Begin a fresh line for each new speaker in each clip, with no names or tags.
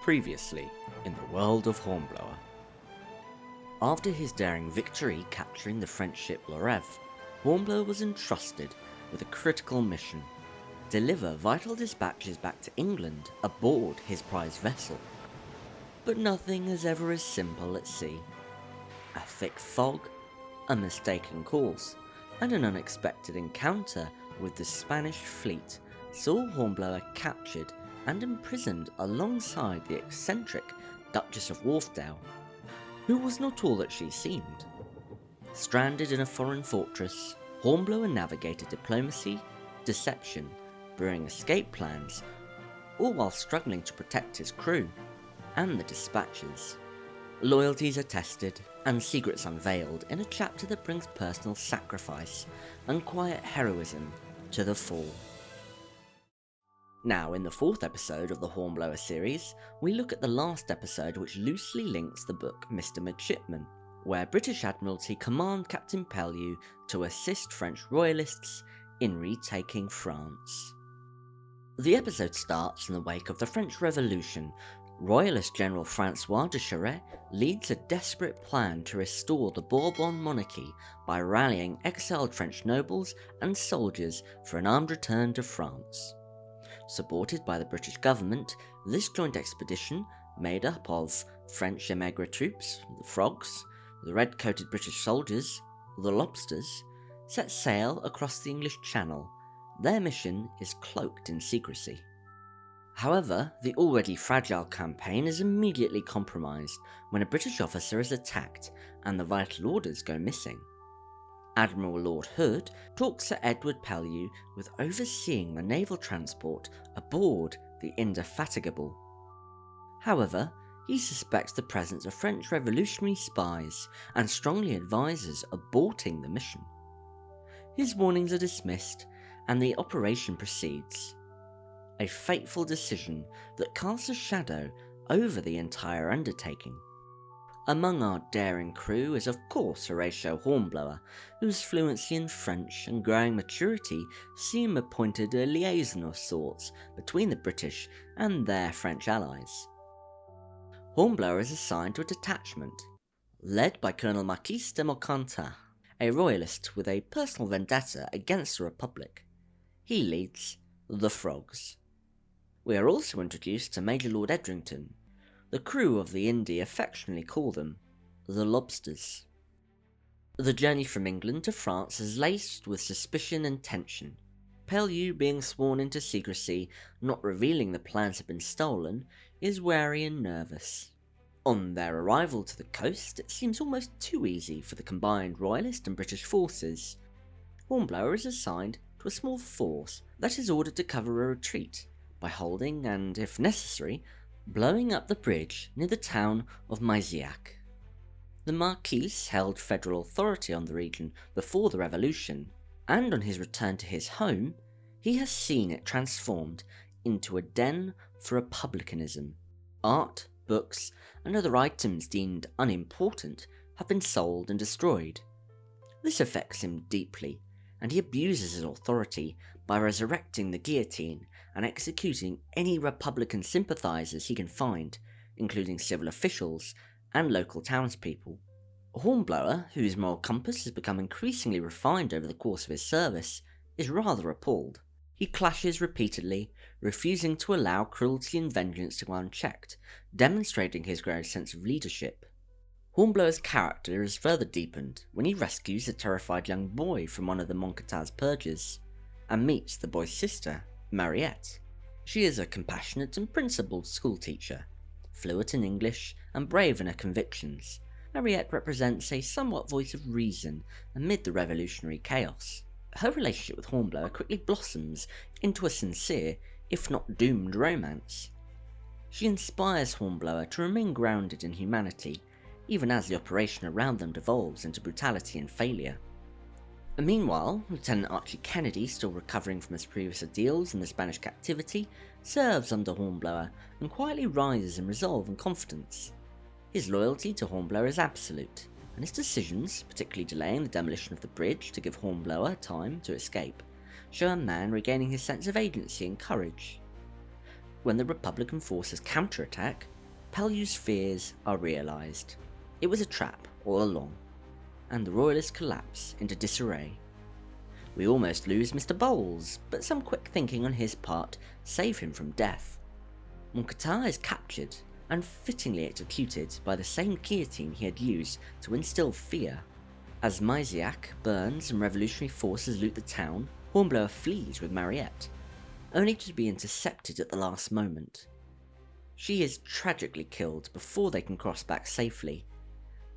Previously, in the world of Hornblower. After his daring victory capturing the French ship Lorève, Hornblower was entrusted with a critical mission: deliver vital dispatches back to England aboard his prized vessel. But nothing is ever as simple at sea. A thick fog, a mistaken course, and an unexpected encounter with the Spanish fleet saw Hornblower captured and imprisoned alongside the eccentric Duchess of Wharfdale, who was not all that she seemed. Stranded in a foreign fortress, Hornblower navigated diplomacy, deception, brewing escape plans, all while struggling to protect his crew and the dispatches. Loyalties are tested and secrets unveiled in a chapter that brings personal sacrifice and quiet heroism to the fore. Now, in the fourth episode of the Hornblower series, we look at the last episode which loosely links the book Mr. Midshipman, where British Admiralty command Captain Pellew to assist French Royalists in retaking France. The episode starts in the wake of the French Revolution. Royalist General Francois de Sharpe leads a desperate plan to restore the Bourbon monarchy by rallying exiled French nobles and soldiers for an armed return to France. Supported by the British government, this joint expedition, made up of French émigré troops, the Frogs, the red-coated British soldiers, the Lobsters, sets sail across the English Channel. Their mission is cloaked in secrecy. However, the already fragile campaign is immediately compromised when a British officer is attacked and the vital orders go missing. Admiral Lord Hood talks Sir Edward Pellew with overseeing the naval transport aboard the Indefatigable. However, he suspects the presence of French revolutionary spies and strongly advises aborting the mission. His warnings are dismissed and the operation proceeds. A fateful decision that casts a shadow over the entire undertaking. Among our daring crew is of course Horatio Hornblower, whose fluency in French and growing maturity see him appointed a liaison of sorts between the British and their French allies. Hornblower is assigned to a detachment, led by Colonel Marquis de Montcantin, a royalist with a personal vendetta against the Republic. He leads the Frogs. We are also introduced to Major Lord Edrington. The crew of the Indy affectionately call them the Lobsters. The journey from England to France is laced with suspicion and tension. Pellew, being sworn into secrecy, not revealing the plans have been stolen, is wary and nervous. On their arrival to the coast, it seems almost too easy for the combined Royalist and British forces. Hornblower is assigned to a small force that is ordered to cover a retreat by holding and, if necessary, blowing up the bridge near the town of Maiziac. The Marquis held federal authority on the region before the Revolution, and on his return to his home, he has seen it transformed into a den for republicanism. Art, books, and other items deemed unimportant have been sold and destroyed. This affects him deeply, and he abuses his authority by resurrecting the guillotine and executing any Republican sympathisers he can find, including civil officials and local townspeople. Hornblower, whose moral compass has become increasingly refined over the course of his service, is rather appalled. He clashes repeatedly, refusing to allow cruelty and vengeance to go unchecked, demonstrating his growing sense of leadership. Hornblower's character is further deepened when he rescues a terrified young boy from one of the Moncata's purges, and meets the boy's sister, Mariette. She is a compassionate and principled schoolteacher, fluent in English and brave in her convictions. Mariette represents a somewhat voice of reason amid the revolutionary chaos. Her relationship with Hornblower quickly blossoms into a sincere, if not doomed, romance. She inspires Hornblower to remain grounded in humanity, even as the operation around them devolves into brutality and failure. Meanwhile, Lieutenant Archie Kennedy, still recovering from his previous ordeals in the Spanish captivity, serves under Hornblower and quietly rises in resolve and confidence. His loyalty to Hornblower is absolute, and his decisions, particularly delaying the demolition of the bridge to give Hornblower time to escape, show a man regaining his sense of agency and courage. When the Republican forces counterattack, Pellew's fears are realised. It was a trap all along, and the Royalists collapse into disarray. We almost lose Mr. Bowles, but some quick thinking on his part save him from death. Moncada is captured and fittingly executed by the same guillotine he had used to instill fear. As Mysiak, Burns and revolutionary forces loot the town, Hornblower flees with Mariette, only to be intercepted at the last moment. She is tragically killed before they can cross back safely.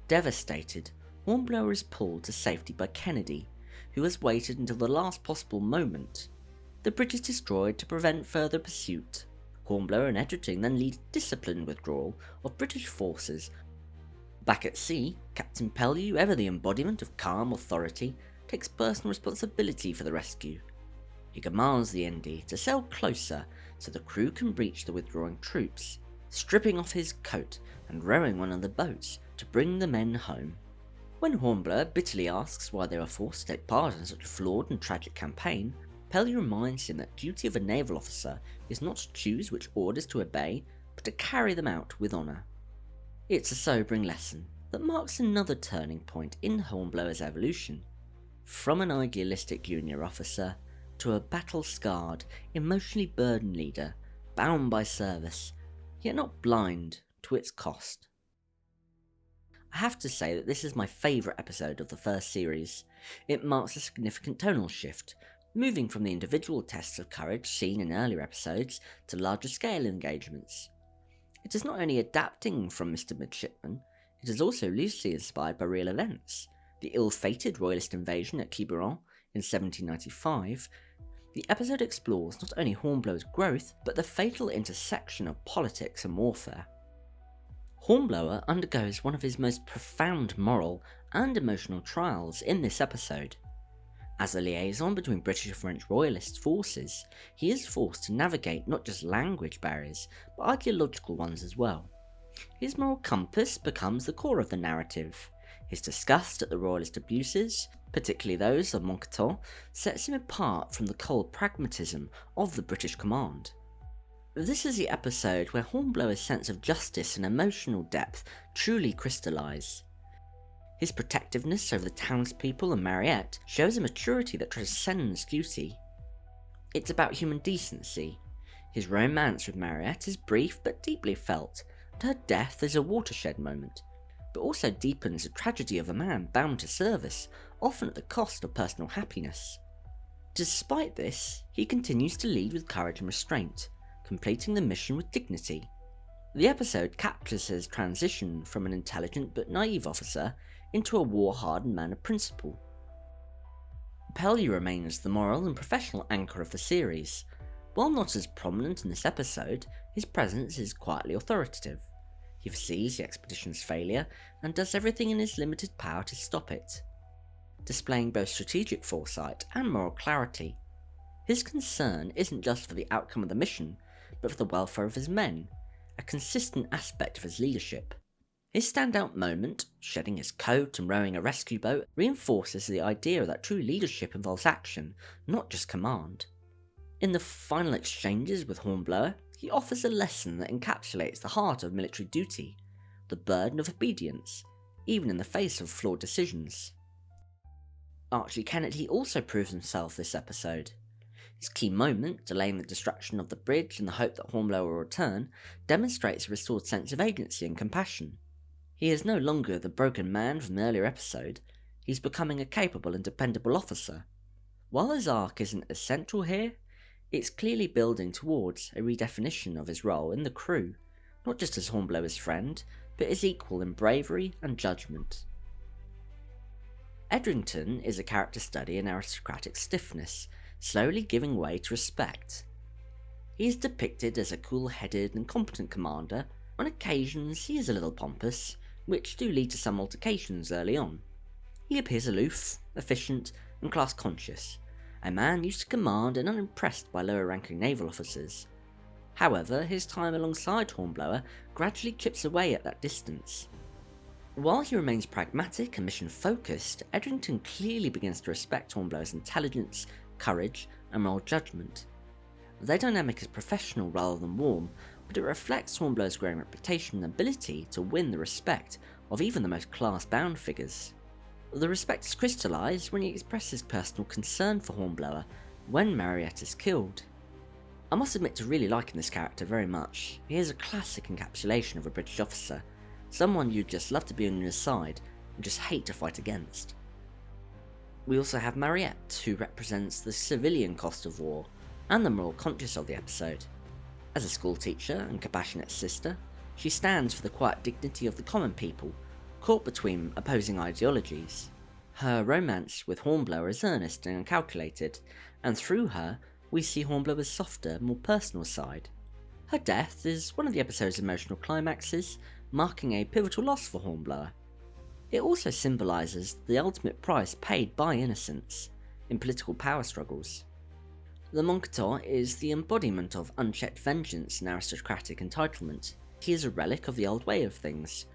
Devastated, Hornblower is pulled to safety by Kennedy, who has waited until the last possible moment. The bridge is destroyed to prevent further pursuit. Hornblower and Edgerton then lead a disciplined withdrawal of British forces. Back at sea, Captain Pellew, ever the embodiment of calm authority, takes personal responsibility for the rescue. He commands the ND to sail closer so the crew can reach the withdrawing troops, stripping off his coat and rowing one of the boats to bring the men home. When Hornblower bitterly asks why they were forced to take part in such a flawed and tragic campaign, Pellew reminds him that the duty of a naval officer is not to choose which orders to obey, but to carry them out with honour. It's a sobering lesson that marks another turning point in Hornblower's evolution, from an idealistic junior officer to a battle-scarred, emotionally burdened leader, bound by service, yet not blind to its cost. I have to say that this is my favourite episode of the first series. It marks a significant tonal shift, moving from the individual tests of courage seen in earlier episodes to larger scale engagements. It is not only adapting from Mr. Midshipman, it is also loosely inspired by real events. The ill-fated Royalist invasion at Quiberon in 1795, the episode explores not only Hornblower's growth, but the fatal intersection of politics and warfare. Hornblower undergoes one of his most profound moral and emotional trials in this episode. As a liaison between British and French Royalist forces, he is forced to navigate not just language barriers, but ideological ones as well. His moral compass becomes the core of the narrative. His disgust at the Royalist abuses, particularly those of Moncada, sets him apart from the cold pragmatism of the British command. This is the episode where Hornblower's sense of justice and emotional depth truly crystallise. His protectiveness over the townspeople and Mariette shows a maturity that transcends duty. It's about human decency. His romance with Mariette is brief but deeply felt, and her death is a watershed moment, but also deepens the tragedy of a man bound to service, often at the cost of personal happiness. Despite this, he continues to lead with courage and restraint, completing the mission with dignity. The episode captures his transition from an intelligent but naive officer into a war-hardened man of principle. Pellew remains the moral and professional anchor of the series. While not as prominent in this episode, his presence is quietly authoritative. He foresees the expedition's failure and does everything in his limited power to stop it, displaying both strategic foresight and moral clarity. His concern isn't just for the outcome of the mission, but for the welfare of his men, a consistent aspect of his leadership. His standout moment, shedding his coat and rowing a rescue boat, reinforces the idea that true leadership involves action, not just command. In the final exchanges with Hornblower, he offers a lesson that encapsulates the heart of military duty, the burden of obedience, even in the face of flawed decisions. Archie Kennedy also proves himself this episode. His key moment, delaying the destruction of the bridge in the hope that Hornblower will return, demonstrates a restored sense of agency and compassion. He is no longer the broken man from the earlier episode, he's becoming a capable and dependable officer. While his arc isn't essential here, it's clearly building towards a redefinition of his role in the crew, not just as Hornblower's friend, but as equal in bravery and judgment. Edrington is a character study in aristocratic stiffness, slowly giving way to respect. He is depicted as a cool-headed and competent commander. On occasions he is a little pompous, which do lead to some altercations early on. He appears aloof, efficient, and class-conscious, a man used to command and unimpressed by lower-ranking naval officers. However, his time alongside Hornblower gradually chips away at that distance. While he remains pragmatic and mission-focused, Edrington clearly begins to respect Hornblower's intelligence, courage, and moral judgment. Their dynamic is professional rather than warm, but it reflects Hornblower's growing reputation and ability to win the respect of even the most class-bound figures. The respect is crystallised when he expresses personal concern for Hornblower when Mariette is killed. I must admit to really liking this character very much. He is a classic encapsulation of a British officer, someone you'd just love to be on your side and just hate to fight against. We also have Mariette, who represents the civilian cost of war and the moral conscience of the episode. As a school teacher and compassionate sister, she stands for the quiet dignity of the common people, caught between opposing ideologies. Her romance with Hornblower is earnest and calculated, and through her, we see Hornblower's softer, more personal side. Her death is one of the episode's emotional climaxes, marking a pivotal loss for Hornblower. It also symbolises the ultimate price paid by innocence in political power struggles. The Montcalm is the embodiment of unchecked vengeance and aristocratic entitlement. He is a relic of the old way of things.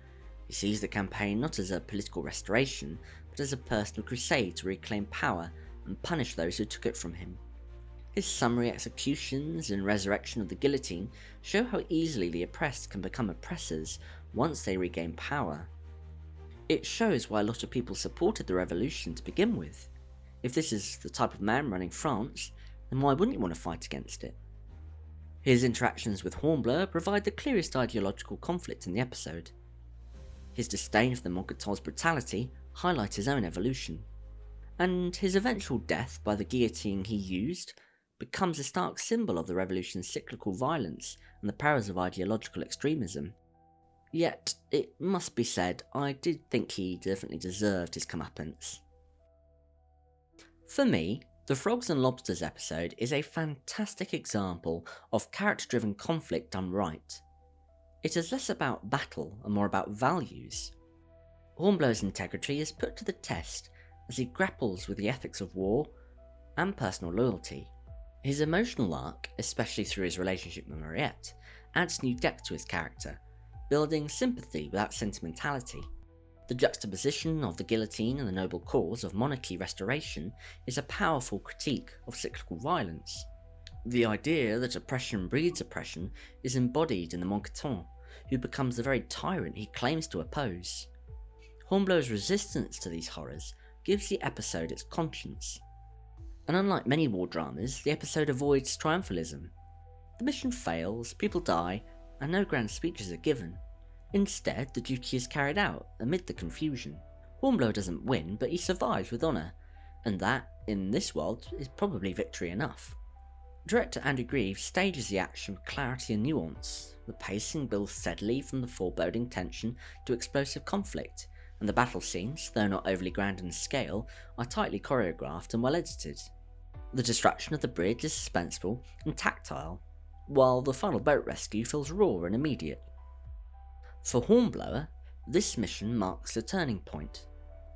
He sees the campaign not as a political restoration, but as a personal crusade to reclaim power and punish those who took it from him. His summary executions and resurrection of the guillotine show how easily the oppressed can become oppressors once they regain power. It shows why a lot of people supported the revolution to begin with. If this is the type of man running France, then why wouldn't you want to fight against it? His interactions with Hornblower provide the clearest ideological conflict in the episode. His disdain for the Montcalm's brutality highlights his own evolution, and his eventual death by the guillotine he used becomes a stark symbol of the revolution's cyclical violence and the perils of ideological extremism. Yet, it must be said, I did think he definitely deserved his comeuppance. For me, the Frogs and Lobsters episode is a fantastic example of character-driven conflict done right. It is less about battle and more about values. Hornblower's integrity is put to the test as he grapples with the ethics of war and personal loyalty. His emotional arc, especially through his relationship with Mariette, adds new depth to his character, building sympathy without sentimentality. The juxtaposition of the guillotine and the noble cause of monarchy restoration is a powerful critique of cyclical violence. The idea that oppression breeds oppression is embodied in the Montcalm, who becomes the very tyrant he claims to oppose. Hornblower's resistance to these horrors gives the episode its conscience. And unlike many war dramas, the episode avoids triumphalism. The mission fails, people die, and no grand speeches are given. Instead, the duty is carried out amid the confusion. Hornblower doesn't win, but he survives with honour, and that, in this world, is probably victory enough. Director Andrew Greaves stages the action with clarity and nuance. The pacing builds steadily from the foreboding tension to explosive conflict, and the battle scenes, though not overly grand in scale, are tightly choreographed and well edited. The destruction of the bridge is suspenseful and tactile, while the final boat rescue feels raw and immediate. For Hornblower, this mission marks a turning point.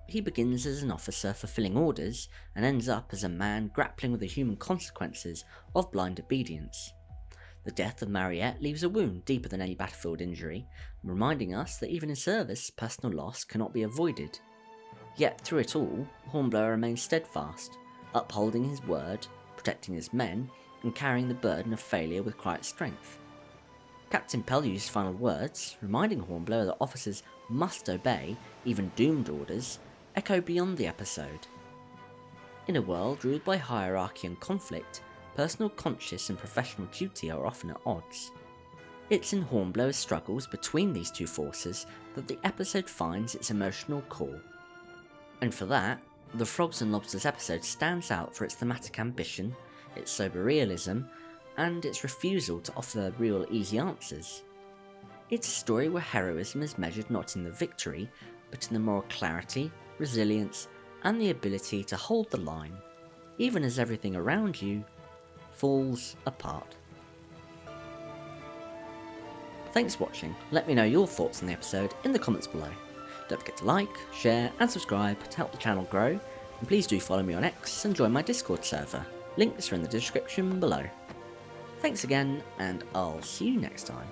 He begins as an officer fulfilling orders and ends up as a man grappling with the human consequences of blind obedience. The death of Mariette leaves a wound deeper than any battlefield injury, reminding us that even in service, personal loss cannot be avoided. Yet through it all, Hornblower remains steadfast, upholding his word, protecting his men, and carrying the burden of failure with quiet strength. Captain Pellew's final words, reminding Hornblower that officers must obey even doomed orders, echo beyond the episode. In a world ruled by hierarchy and conflict, personal conscience and professional duty are often at odds. It's in Hornblower's struggles between these two forces that the episode finds its emotional core. And for that, the Frogs and Lobsters episode stands out for its thematic ambition, its sober realism, and its refusal to offer real easy answers. It's a story where heroism is measured not in the victory, but in the moral clarity, resilience, and the ability to hold the line, even as everything around you falls apart. Thanks for watching. Let me know your thoughts on the episode in the comments below. Don't forget to like, share, and subscribe to help the channel grow, and please do follow me on X and join my Discord server. Links are in the description below. Thanks again, and I'll see you next time.